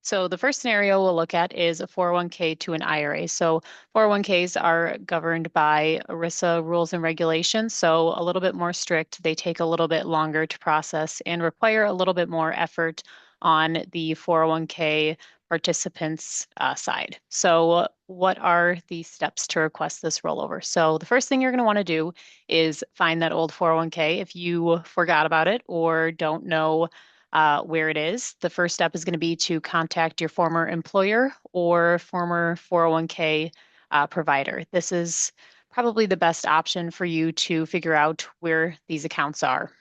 So the first scenario we'll look at is a 401k to an IRA. So 401ks are governed by ERISA rules and regulations, so a little bit more strict. They take a little bit longer to process and require a little bit more effort on the 401k participants' side. So what are the steps to request this rollover? So the first thing you're going to want to do is find that old 401k if you forgot about it or don't know where it is. The first step is going to be to contact your former employer or former 401k provider. This is probably the best option for you to figure out where these accounts are.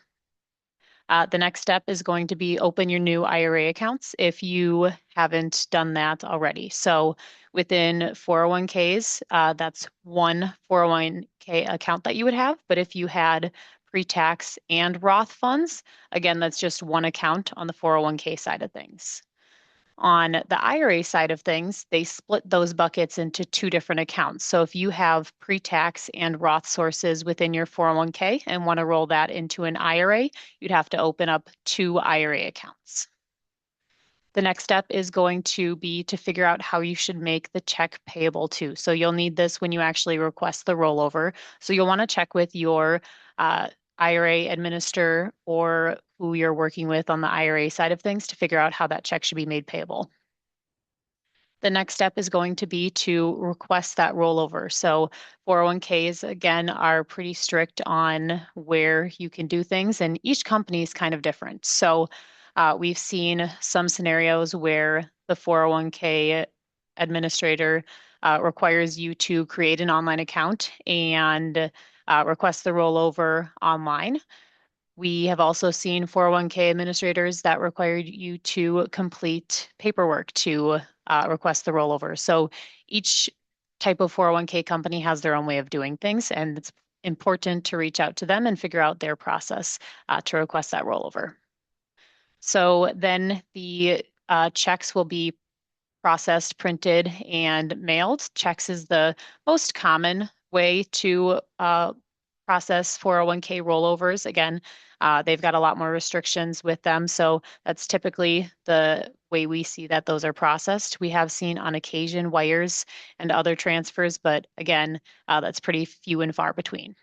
The next step is going to be open your new IRA accounts if you haven't done that already. So within 401ks, that's one 401k account that you would have. But if you had pre-tax and Roth funds, again, that's just one account on the 401k side of things. On the IRA side of things, they split those buckets into two different accounts. So if you have pre-tax and Roth sources within your 401k and want to roll that into an IRA, you'd have to open up two IRA accounts. The next step is going to be to figure out how you should make the check payable to. So you'll need this when you actually request the rollover. So you'll want to check with your IRA administrator or who you're working with on the IRA side of things to figure out how that check should be made payable. The next step is going to be to request that rollover. So 401ks, again, are pretty strict on where you can do things, and each company is kind of different. So we've seen some scenarios where the 401k administrator requires you to create an online account and request the rollover online. We have also seen 401k administrators that require you to complete paperwork to request the rollover. So each type of 401k company has their own way of doing things, and it's important to reach out to them and figure out their process to request that rollover. So then the checks will be processed, printed, and mailed. Checks is the most common way to process 401k rollovers. Again, they've got a lot more restrictions with them. So that's typically the way we see that those are processed. We have seen on occasion wires and other transfers, but again, that's pretty few and far between.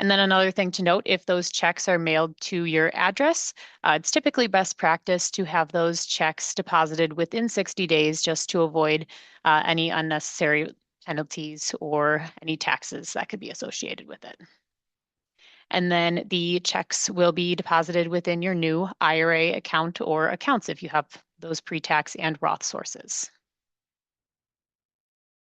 And then another thing to note, if those checks are mailed to your address, it's typically best practice to have those checks deposited within 60 days just to avoid any unnecessary penalties or any taxes that could be associated with it. And then the checks will be deposited within your new IRA account or accounts if you have those pre-tax and Roth sources.